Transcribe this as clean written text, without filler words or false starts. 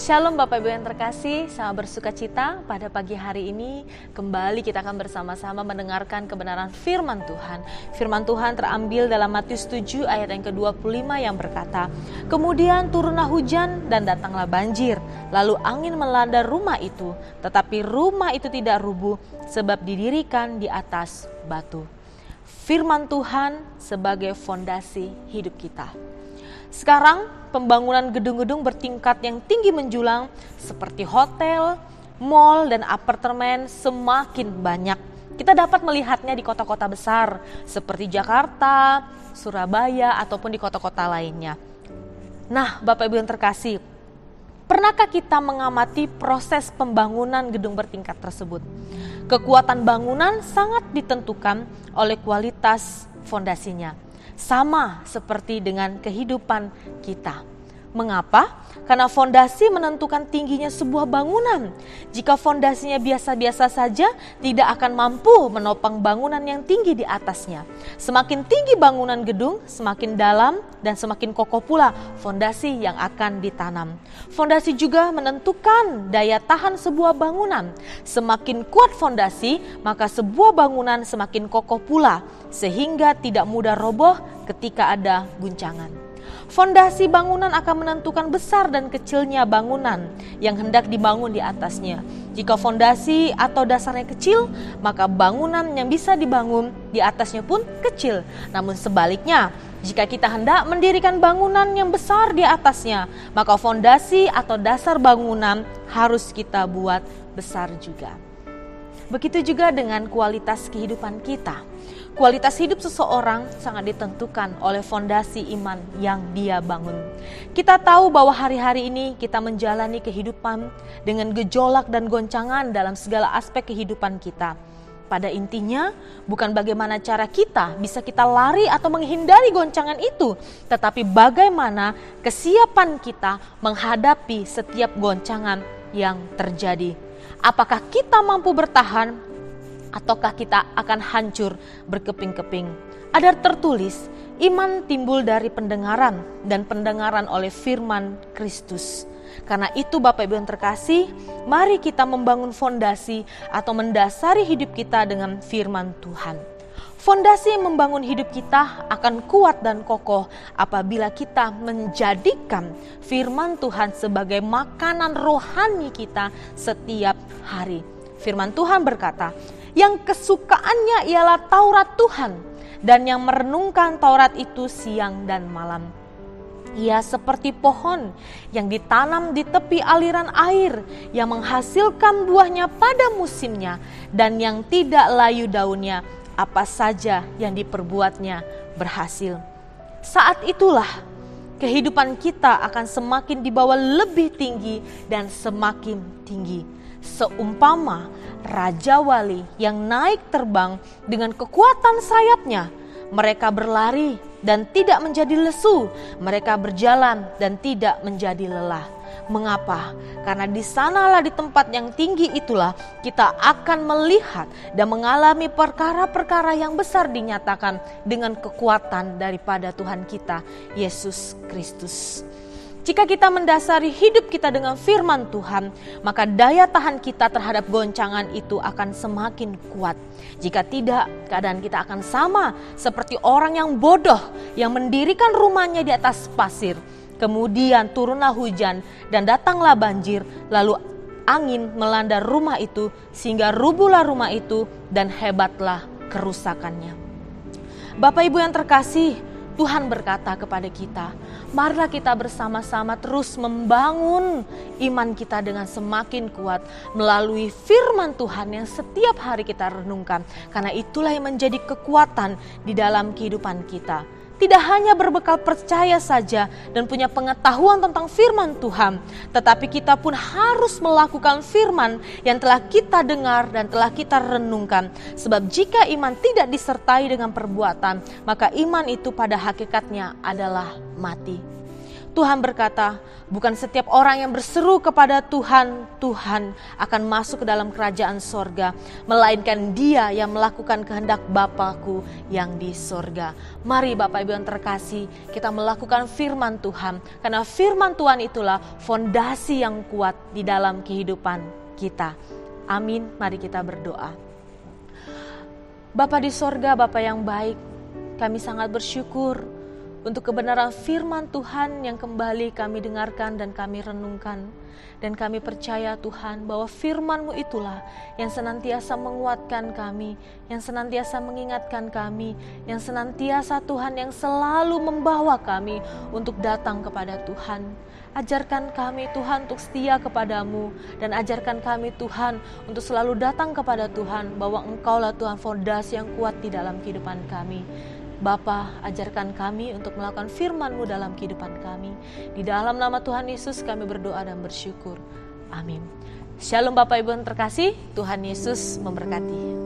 Shalom Bapak Ibu yang terkasih, sama bersuka cita pada pagi hari ini kembali kita akan bersama-sama mendengarkan kebenaran firman Tuhan. Firman Tuhan terambil dalam Matius 7 ayat yang ke-25 yang berkata, "Kemudian turunlah hujan dan datanglah banjir, lalu angin melanda rumah itu, tetapi rumah itu tidak rubuh sebab didirikan di atas batu." Firman Tuhan sebagai fondasi hidup kita. Sekarang pembangunan gedung-gedung bertingkat yang tinggi menjulang seperti hotel, mall, dan apartemen semakin banyak. Kita dapat melihatnya di kota-kota besar seperti Jakarta, Surabaya, ataupun di kota-kota lainnya. Nah, Bapak Ibu yang terkasih, pernahkah kita mengamati proses pembangunan gedung bertingkat tersebut? Kekuatan bangunan sangat ditentukan oleh kualitas fondasinya. Sama seperti dengan kehidupan kita. Mengapa? Karena fondasi menentukan tingginya sebuah bangunan. Jika fondasinya biasa-biasa saja, tidak akan mampu menopang bangunan yang tinggi di atasnya. Semakin tinggi bangunan gedung, semakin dalam dan semakin kokoh pula fondasi yang akan ditanam. Fondasi juga menentukan daya tahan sebuah bangunan. Semakin kuat fondasi, maka sebuah bangunan semakin kokoh pula, sehingga tidak mudah roboh ketika ada guncangan. Fondasi bangunan akan menentukan besar dan kecilnya bangunan yang hendak dibangun di atasnya. Jika fondasi atau dasarnya kecil, maka bangunan yang bisa dibangun di atasnya pun kecil. Namun sebaliknya, jika kita hendak mendirikan bangunan yang besar di atasnya, maka fondasi atau dasar bangunan harus kita buat besar juga. Begitu juga dengan kualitas kehidupan kita. Kualitas hidup seseorang sangat ditentukan oleh fondasi iman yang dia bangun. Kita tahu bahwa hari-hari ini kita menjalani kehidupan dengan gejolak dan goncangan dalam segala aspek kehidupan kita. Pada intinya, bukan bagaimana cara kita bisa kita lari atau menghindari goncangan itu, tetapi bagaimana kesiapan kita menghadapi setiap goncangan yang terjadi. Apakah kita mampu bertahan ataukah kita akan hancur berkeping-keping? Ada tertulis, iman timbul dari pendengaran dan pendengaran oleh firman Kristus. Karena itu Bapak Ibu yang terkasih, mari kita membangun fondasi atau mendasari hidup kita dengan firman Tuhan. Fondasi yang membangun hidup kita akan kuat dan kokoh apabila kita menjadikan firman Tuhan sebagai makanan rohani kita setiap hari. Firman Tuhan berkata, yang kesukaannya ialah Taurat Tuhan, dan yang merenungkan Taurat itu siang dan malam. Ia seperti pohon yang ditanam di tepi aliran air, yang menghasilkan buahnya pada musimnya, dan yang tidak layu daunnya, apa saja yang diperbuatnya berhasil. Saat itulah kehidupan kita akan semakin dibawa lebih tinggi dan semakin tinggi. Seumpama Raja Wali yang naik terbang dengan kekuatan sayapnya, mereka berlari dan tidak menjadi lesu, mereka berjalan dan tidak menjadi lelah. Mengapa? Karena di sanalah, di tempat yang tinggi itulah kita akan melihat dan mengalami perkara-perkara yang besar dinyatakan dengan kekuatan daripada Tuhan kita, Yesus Kristus. Jika kita mendasari hidup kita dengan firman Tuhan, maka daya tahan kita terhadap goncangan itu akan semakin kuat. Jika tidak, keadaan kita akan sama seperti orang yang bodoh yang mendirikan rumahnya di atas pasir. Kemudian turunlah hujan dan datanglah banjir, lalu angin melanda rumah itu sehingga rubuhlah rumah itu dan hebatlah kerusakannya. Bapak Ibu yang terkasih, Tuhan berkata kepada kita, marilah kita bersama-sama terus membangun iman kita dengan semakin kuat melalui firman Tuhan yang setiap hari kita renungkan. Karena itulah yang menjadi kekuatan di dalam kehidupan kita. Tidak hanya berbekal percaya saja dan punya pengetahuan tentang firman Tuhan, tetapi kita pun harus melakukan firman yang telah kita dengar dan telah kita renungkan. Sebab jika iman tidak disertai dengan perbuatan, maka iman itu pada hakikatnya adalah mati. Tuhan berkata, bukan setiap orang yang berseru kepada Tuhan, Tuhan akan masuk ke dalam kerajaan sorga, melainkan dia yang melakukan kehendak Bapa-Ku yang di sorga. Mari Bapak Ibu yang terkasih, kita melakukan firman Tuhan, karena firman Tuhan itulah fondasi yang kuat di dalam kehidupan kita. Amin, mari kita berdoa. Bapa di sorga, Bapa yang baik, kami sangat bersyukur untuk kebenaran firman Tuhan yang kembali kami dengarkan dan kami renungkan. Dan kami percaya Tuhan bahwa firman-Mu itulah yang senantiasa menguatkan kami, yang senantiasa mengingatkan kami, yang senantiasa Tuhan yang selalu membawa kami untuk datang kepada Tuhan. Ajarkan kami Tuhan untuk setia kepadamu, dan ajarkan kami Tuhan untuk selalu datang kepada Tuhan, bahwa Engkaulah Tuhan fondasi yang kuat di dalam kehidupan kami. Bapa, ajarkan kami untuk melakukan firman-Mu dalam kehidupan kami. Di dalam nama Tuhan Yesus kami berdoa dan bersyukur. Amin. Shalom Bapak Ibu yang terkasih, Tuhan Yesus memberkati.